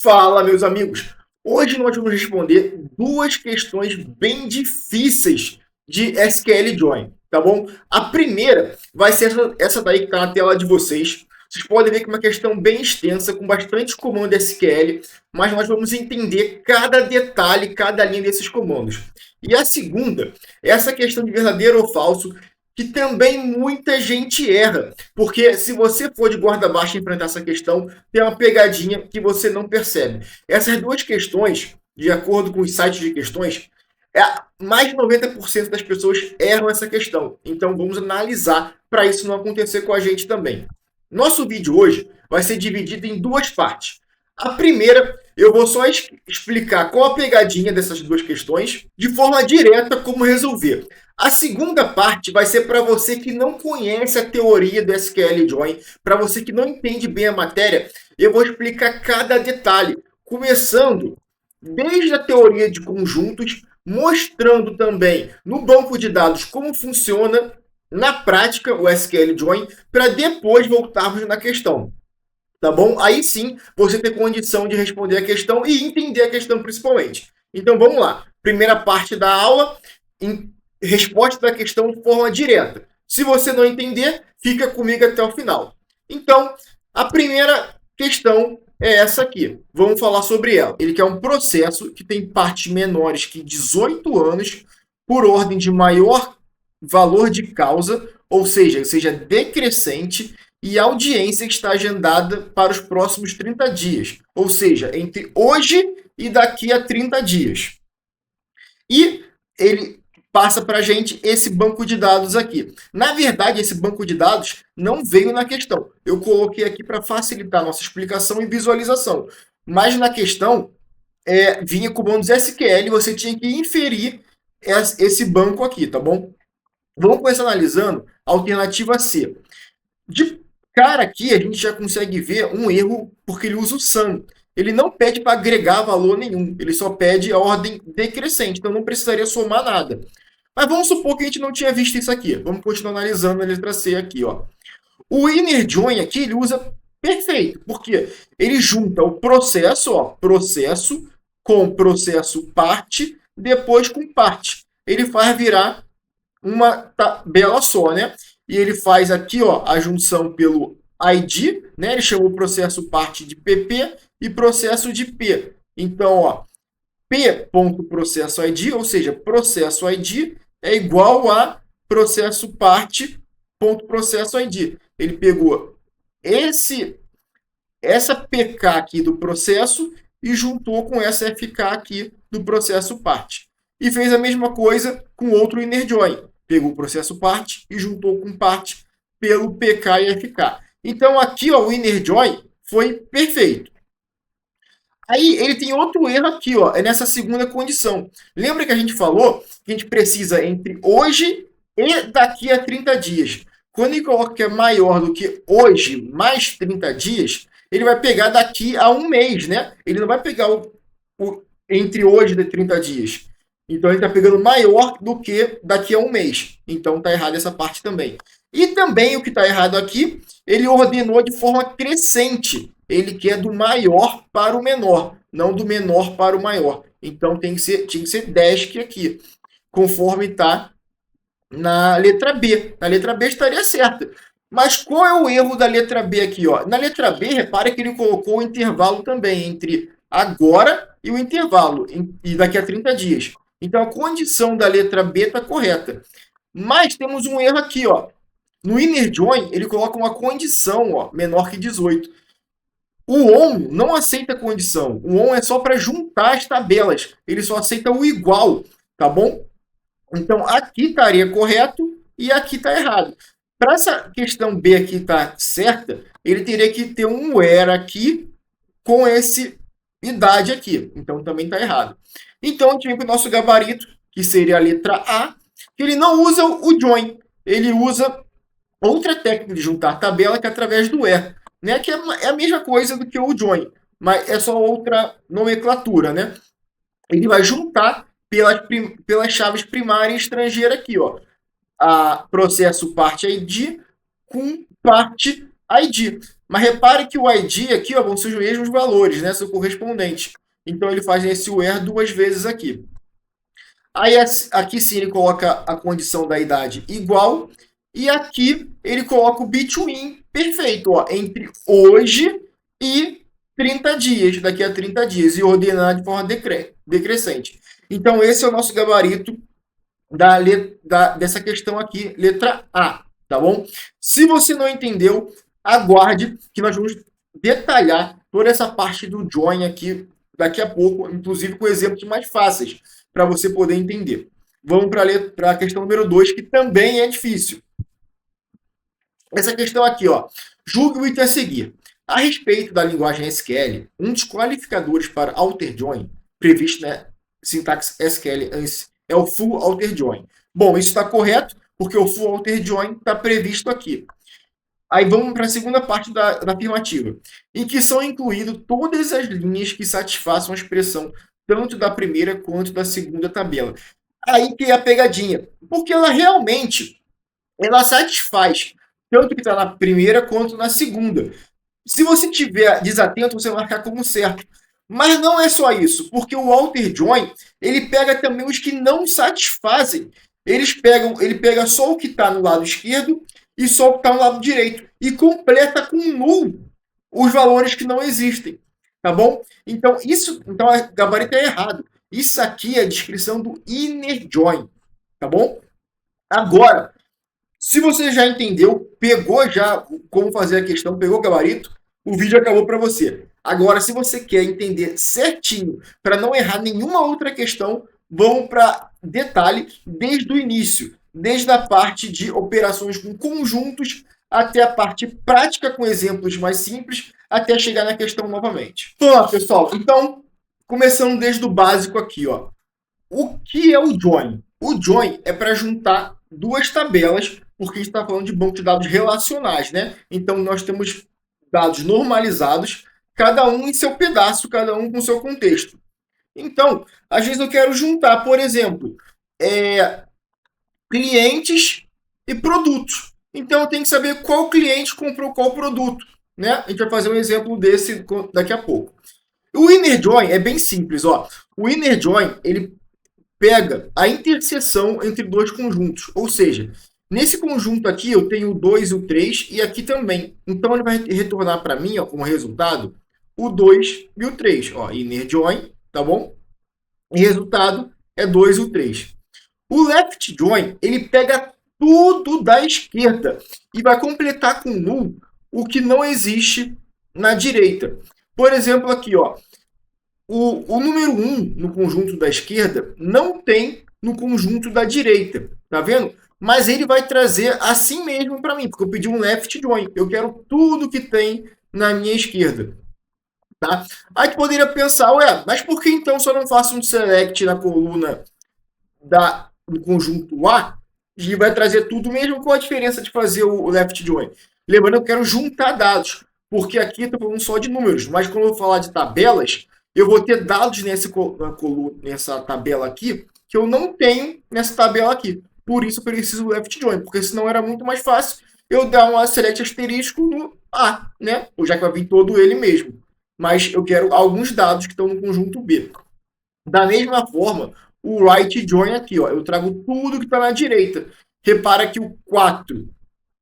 Fala, meus amigos! Hoje nós vamos responder duas questões bem difíceis de SQL Join, tá bom? A primeira vai ser essa daí que está na tela de vocês. Vocês podem ver que é uma questão bem extensa, com bastante comando SQL, mas nós vamos entender cada detalhe, cada linha desses comandos. E a segunda é essa questão de verdadeiro ou falso, que também muita gente erra, porque se você for de guarda baixa enfrentar essa questão, tem uma pegadinha que você não percebe. Essas duas questões, de acordo com os sites de questões, mais de 90% das pessoas erram essa questão. Então vamos analisar para isso não acontecer com a gente também. Nosso vídeo hoje vai ser dividido em duas partes. A primeira, eu vou só explicar qual a pegadinha dessas duas questões, de forma direta como resolver. A segunda parte vai ser para você que não conhece a teoria do SQL Join, para você que não entende bem a matéria, eu vou explicar cada detalhe, começando desde a teoria de conjuntos, mostrando também no banco de dados como funciona na prática o SQL Join, para depois voltarmos na questão. Tá bom? Aí sim você tem condição de responder a questão e entender a questão principalmente. Então vamos lá. Primeira parte da aula, resposta da questão de forma direta. Se você não entender, fica comigo até o final. Então, a primeira questão é essa aqui. Vamos falar sobre ela. Ele quer um processo que tem partes menores que 18 anos, por ordem de maior valor de causa, ou seja decrescente, e a audiência está agendada para os próximos 30 dias, ou seja, entre hoje e daqui a 30 dias. E ele passa para a gente esse banco de dados aqui. Na verdade, esse banco de dados não veio na questão. Eu coloquei aqui para facilitar a nossa explicação e visualização. Mas na questão, vinha comandos SQL, você tinha que inferir esse banco aqui, tá bom? Vamos começar analisando a alternativa C. De cara aqui, a gente já consegue ver um erro, porque ele usa o sum. Ele não pede para agregar valor nenhum, ele só pede a ordem decrescente, então não precisaria somar nada. Mas vamos supor que a gente não tinha visto isso aqui. Vamos continuar analisando a letra C aqui, ó. O inner join aqui, ele usa perfeito, porque ele junta o processo, ó, processo com processo parte, depois com parte. Ele faz virar uma tabela só, né? E ele faz aqui, ó, a junção pelo ID, né? Ele chamou o processo parte de PP e processo de P. Então, ó, P.processo ID, ou seja, processo ID é igual a processo parte.processo ID. Ele pegou essa PK aqui do processo e juntou com essa FK aqui do processo parte. E fez a mesma coisa com outro inner join. Pegou o processo parte e juntou com parte pelo PK e FK. Então aqui, ó, o inner join foi perfeito. Aí ele tem outro erro aqui, ó, é nessa segunda condição. Lembra que a gente falou que a gente precisa entre hoje e daqui a 30 dias. Quando ele coloca que é maior do que hoje mais 30 dias, ele vai pegar daqui a um mês, né? Ele não vai pegar entre hoje e 30 dias. Então ele está pegando maior do que daqui a um mês. Então está errado essa parte também. E também o que está errado aqui, ele ordenou de forma crescente. Ele quer do maior para o menor, não do menor para o maior. Então tinha que ser desk aqui, conforme está na letra B. Na letra B estaria certa. Mas qual é o erro da letra B aqui? Ó? Na letra B, repara que ele colocou o intervalo também entre agora e o intervalo, e daqui a 30 dias. Então a condição da letra B está correta. Mas temos um erro aqui, ó. No inner join, ele coloca uma condição, ó, menor que 18. O ON não aceita condição. O ON é só para juntar as tabelas. Ele só aceita o igual, tá bom? Então aqui estaria correto e aqui está errado. Para essa questão B aqui estar tá certa, ele teria que ter um where aqui com esse idade aqui. Então também está errado. Então a gente vem para o nosso gabarito, que seria a letra A, que ele não usa o join. Ele usa outra técnica de juntar tabela, que é através do where, né? Que é a mesma coisa do que o join, mas é só outra nomenclatura, né? Ele vai juntar pelas chaves primária e estrangeira aqui, ó. A processo parte ID com parte ID. Mas repare que o ID aqui, ó, vão ser os mesmos valores, né? São correspondentes. Então, ele faz esse where duas vezes aqui. Aí, aqui sim, ele coloca a condição da idade igual. E aqui, ele coloca o between perfeito, ó, entre hoje e 30 dias, daqui a 30 dias, e ordenar de forma decrescente. Então, esse é o nosso gabarito dessa questão aqui, letra A, tá bom? Se você não entendeu, aguarde que nós vamos detalhar toda essa parte do join aqui daqui a pouco, inclusive com exemplos mais fáceis, para você poder entender. Vamos para a questão número 2, que também é difícil. Essa questão aqui, ó. Julgue o item a seguir. A respeito da linguagem SQL, um dos qualificadores para alter join previsto na sintaxe SQL é o full alter join. Bom, isso está correto, porque o full alter join está previsto aqui. Aí vamos para a segunda parte da afirmativa, em que são incluídas todas as linhas que satisfaçam a expressão tanto da primeira quanto da segunda tabela. Aí que é a pegadinha, porque ela realmente satisfaz tanto que está na primeira quanto na segunda. Se você tiver desatento, você vai marcar como certo. Mas não é só isso, porque o alter join, ele pega também os que não satisfazem. Ele pega só o que está no lado esquerdo e só o que está no lado direito. E completa com null os valores que não existem. Tá bom? Então, a gabarito é errado. Isso aqui é a descrição do inner join. Tá bom? Agora, se você já entendeu, pegou já como fazer a questão, pegou o gabarito, o vídeo acabou para você. Agora, se você quer entender certinho, para não errar nenhuma outra questão, vamos para detalhe desde o início, desde a parte de operações com conjuntos até a parte prática com exemplos mais simples, até chegar na questão novamente. Vamos lá, pessoal. Então, começando desde o básico aqui, ó. O que é o join? O join é para juntar duas tabelas, porque a gente está falando de banco de dados relacionais, né? Então, nós temos dados normalizados, cada um em seu pedaço, cada um com seu contexto. Então, às vezes eu quero juntar, por exemplo, clientes e produtos. Então, eu tenho que saber qual cliente comprou qual produto, né? A gente vai fazer um exemplo desse daqui a pouco. O inner join é bem simples, ó. O inner join, ele pega a interseção entre dois conjuntos. Ou seja, nesse conjunto aqui eu tenho o 2 e o 3 e aqui também. Então ele vai retornar para mim, ó, como resultado, o 2 e o 3. Ó, inner join, tá bom? E resultado é 2 e o 3. O left join, ele pega tudo da esquerda e vai completar com null o que não existe na direita. Por exemplo, aqui, ó, o número 1 no conjunto da esquerda não tem no conjunto da direita, tá vendo? Mas ele vai trazer assim mesmo para mim, porque eu pedi um left join. Eu quero tudo que tem na minha esquerda, tá? Aí tu poderia pensar, ué, mas por que então só não faço um select na coluna do conjunto A e vai trazer tudo mesmo? Qual a diferença de fazer o left join? Lembrando que eu quero juntar dados, porque aqui eu estou falando só de números, mas quando eu vou falar de tabelas, eu vou ter dados nessa tabela aqui que eu não tenho nessa tabela aqui. Por isso eu preciso do left join, porque senão era muito mais fácil eu dar um select asterisco no A, né? Ou já que vai vir todo ele mesmo. Mas eu quero alguns dados que estão no conjunto B. Da mesma forma, o right join aqui, ó, eu trago tudo que está na direita. Repara que o 4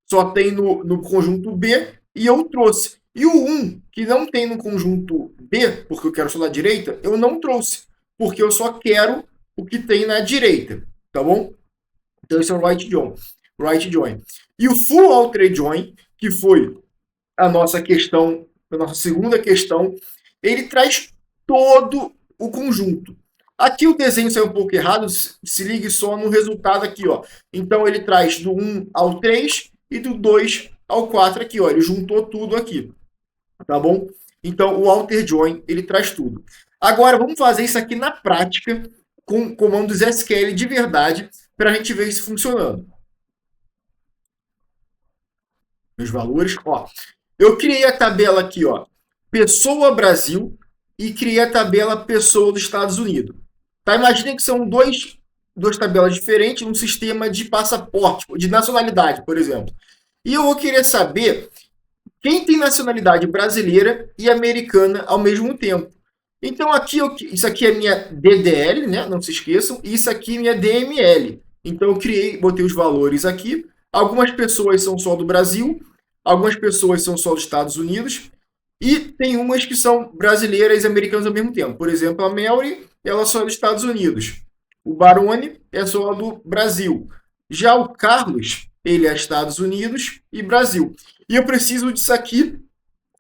só tem no conjunto B e eu trouxe. E o 1, que não tem no conjunto B, porque eu quero só da direita, eu não trouxe, porque eu só quero o que tem na direita, tá bom? Então esse é o right join. Right join. E o full alter join, que foi a nossa questão, a nossa segunda questão, ele traz todo o conjunto. Aqui o desenho saiu um pouco errado, se ligue só no resultado aqui, ó. Então ele traz do 1 ao 3 e do 2 ao 4 aqui, ó. Ele juntou tudo aqui, tá bom? Então o alter join, ele traz tudo. Agora vamos fazer isso aqui na prática com comandos SQL de verdade para a gente ver isso funcionando. Meus valores, ó. Eu criei a tabela aqui, ó, pessoa Brasil e criei a tabela pessoa dos Estados Unidos. Tá? Imaginem que são duas tabelas diferentes num sistema de passaporte, de nacionalidade, por exemplo. E eu vou querer saber quem tem nacionalidade brasileira e americana ao mesmo tempo. Então aqui isso aqui é minha DDL, né? Não se esqueçam. E isso aqui é minha DML. Então eu criei, botei os valores aqui. Algumas pessoas são só do Brasil, algumas pessoas são só dos Estados Unidos e tem umas que são brasileiras e americanas ao mesmo tempo. Por exemplo, a Mary, ela só é dos Estados Unidos. O Barone é só do Brasil. Já o Carlos, ele é Estados Unidos e Brasil. E eu preciso disso aqui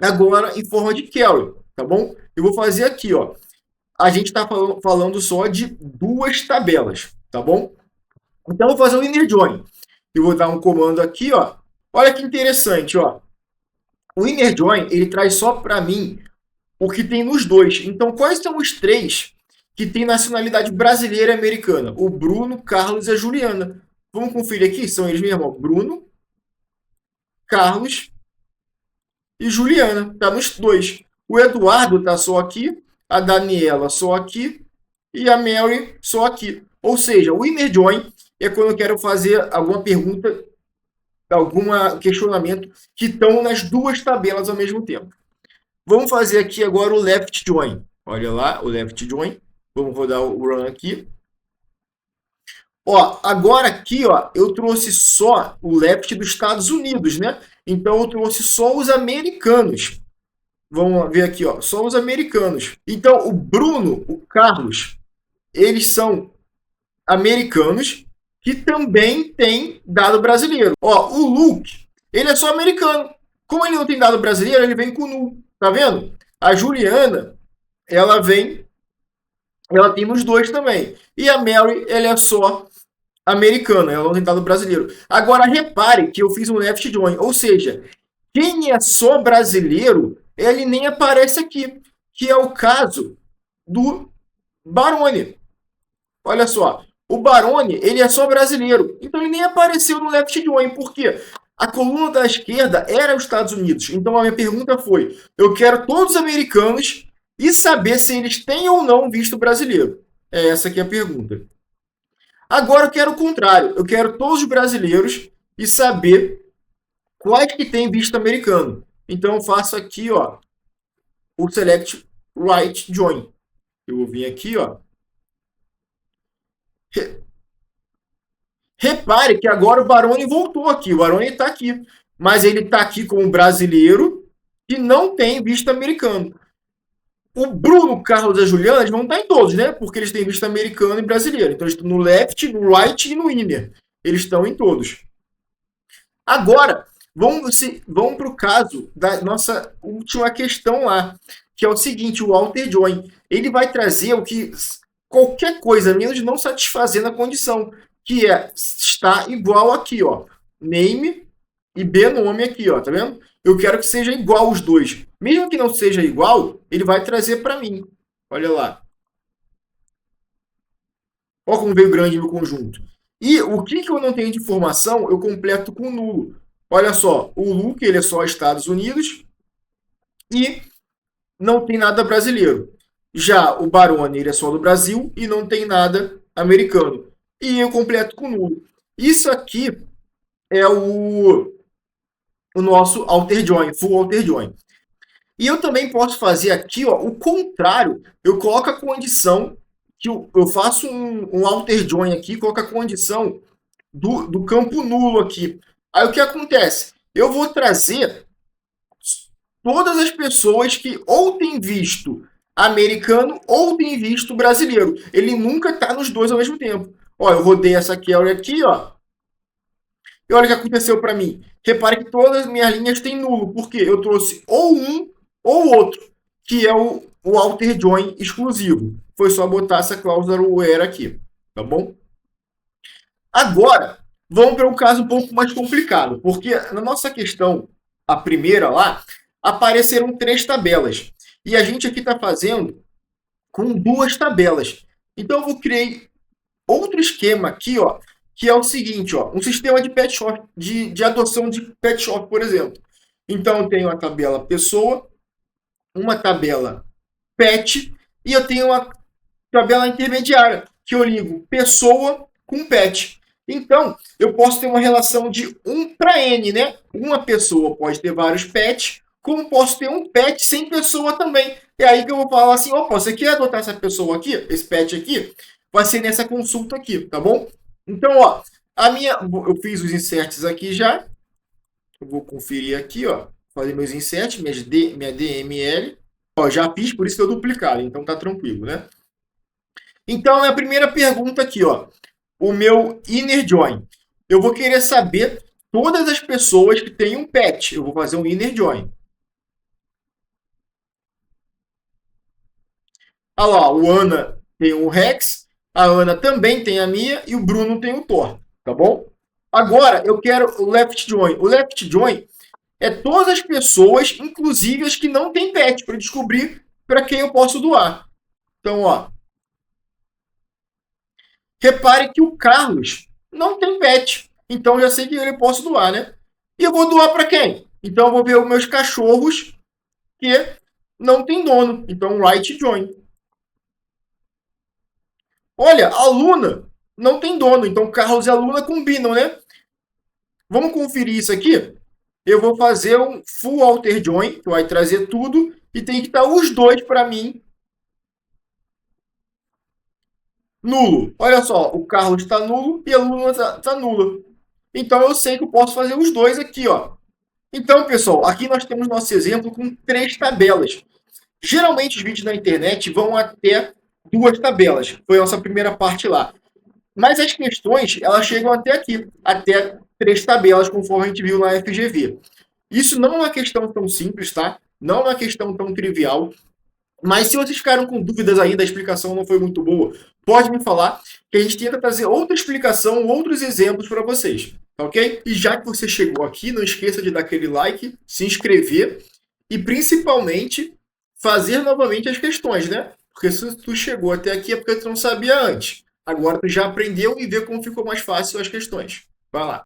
agora em forma de Kelly, tá bom? Eu vou fazer aqui, ó. A gente está falando só de duas tabelas, tá bom? Então eu vou fazer o inner join. Eu vou dar um comando aqui, ó. Olha que interessante, ó. O inner join, ele traz só para mim o que tem nos dois. Então, quais são os três que têm nacionalidade brasileira e americana? O Bruno, Carlos e a Juliana. Vamos conferir aqui, são eles mesmo, ó. Bruno, Carlos e Juliana, tá nos dois. O Eduardo tá só aqui, a Daniela só aqui e a Mary só aqui. Ou seja, o inner join é quando eu quero fazer alguma pergunta, algum questionamento que estão nas duas tabelas ao mesmo tempo. Vamos fazer aqui agora o left join. Olha lá, o left join. Vamos rodar o run aqui. Ó, agora aqui, ó, eu trouxe só o left dos Estados Unidos, né? Então eu trouxe só os americanos. Vamos ver aqui, ó, só os americanos. Então o Bruno, o Carlos, eles são americanos que também têm dado brasileiro. Ó, o Luke, ele é só americano. Como ele não tem dado brasileiro, ele vem com null. Tá vendo? A Juliana, ela tem nos dois também. E a Mary, ela é só americana, ela não tem dado brasileiro. Agora, repare que eu fiz um left join, ou seja, quem é só brasileiro, ele nem aparece aqui, que é o caso do Barone. Olha só, o Barone, ele é só brasileiro, então ele nem apareceu no left join, por quê? A coluna da esquerda era os Estados Unidos. Então a minha pergunta foi: eu quero todos os americanos e saber se eles têm ou não visto brasileiro. É essa aqui a pergunta. Agora eu quero o contrário. Eu quero todos os brasileiros e saber quais que têm visto americano. Então eu faço aqui, ó, o select right join. Eu vou vir aqui, ó. Repare que agora o Baroni voltou aqui. O Baroni está aqui. Mas ele está aqui como brasileiro que não tem visto americano. O Bruno, o Carlos e a Juliana, eles vão estar em todos, né? Porque eles têm visto americano e brasileiro. Então eles estão no left, no right e no inner. Eles estão em todos. Agora, vamos para o caso da nossa última questão lá, que é o seguinte: o alter join. Ele vai trazer o que qualquer coisa menos não satisfazendo a condição, que é está igual aqui, ó, name e bnome aqui, ó, tá vendo? Eu quero que seja igual os dois. Mesmo que não seja igual, ele vai trazer para mim. Olha lá. Olha como veio grande no conjunto. E o que eu não tenho de informação, eu completo com nulo. Olha só, o Luke, ele é só Estados Unidos e não tem nada brasileiro. Já o Barone, ele é só do Brasil e não tem nada americano. E eu completo com nulo. Isso aqui é o nosso alter join, full alter join. E eu também posso fazer aqui, ó, o contrário. Eu coloco a condição que eu faço um alter join aqui, coloco a condição do campo nulo aqui. Aí o que acontece? Eu vou trazer todas as pessoas que ou têm visto americano ou têm visto brasileiro. Ele nunca está nos dois ao mesmo tempo. Ó, eu rodei essa Kelly aqui, ó. E olha o que aconteceu para mim. Repare que todas as minhas linhas têm nulo, porque eu trouxe ou um ou outro, que é o alter join exclusivo. Foi só botar essa cláusula where aqui, tá bom? Agora, vamos para um caso um pouco mais complicado, porque na nossa questão, a primeira lá, apareceram 3 tabelas. E a gente aqui está fazendo com 2 tabelas. Então, eu vou criar outro esquema aqui, ó, que é o seguinte, ó, um sistema de pet shop, de adoção de pet shop, por exemplo. Então, eu tenho a tabela pessoa, uma tabela pet, e eu tenho uma tabela intermediária, que eu ligo pessoa com pet. Então, eu posso ter uma relação de 1 para N, né? Uma pessoa pode ter vários pets, como posso ter um pet sem pessoa também. É aí que eu vou falar assim, opa, você quer adotar essa pessoa aqui, esse pet aqui? Vai ser nessa consulta aqui, tá bom? Então, ó, eu fiz os inserts aqui já. Eu vou conferir aqui, ó, fazer meus inserts, minha DML. Ó, já fiz, por isso que eu duplicaram, então tá tranquilo, né? Então, a primeira pergunta aqui, ó, o meu inner join. Eu vou querer saber todas as pessoas que têm um pet. Eu vou fazer um inner join. Olha lá, o Ana tem o Rex, a Ana também tem a Mia e o Bruno tem o Thor, tá bom? Agora eu quero o left join. O left join é todas as pessoas, inclusive as que não têm pet, para descobrir para quem eu posso doar. Então, ó, repare que o Carlos não tem pet. Então já sei que ele posso doar, né? E eu vou doar para quem? Então eu vou ver os meus cachorros que não tem dono. Então, right join. Olha, a Luna não tem dono. Então, Carlos e a Luna combinam, né? Vamos conferir isso aqui? Eu vou fazer um full alter join, que vai trazer tudo, e tem que estar os dois para mim nulo. Olha só, o Carlos está nulo e a Luna está nula. Então eu sei que eu posso fazer os dois aqui, ó. Então, pessoal, aqui nós temos nosso exemplo com 3 tabelas. Geralmente os vídeos na internet vão até 2 tabelas. Foi a nossa primeira parte lá. Mas as questões, elas chegam até aqui, até 3 tabelas, conforme a gente viu na FGV. Isso não é uma questão tão simples, tá? Não é uma questão tão trivial. Mas se vocês ficaram com dúvidas ainda, a explicação não foi muito boa, pode me falar que a gente tenta trazer outra explicação, outros exemplos para vocês, tá ok? E já que você chegou aqui, não esqueça de dar aquele like, se inscrever e principalmente fazer novamente as questões, né? Porque se tu chegou até aqui é porque tu não sabia antes. Agora tu já aprendeu e vê como ficou mais fácil as questões. Vai lá.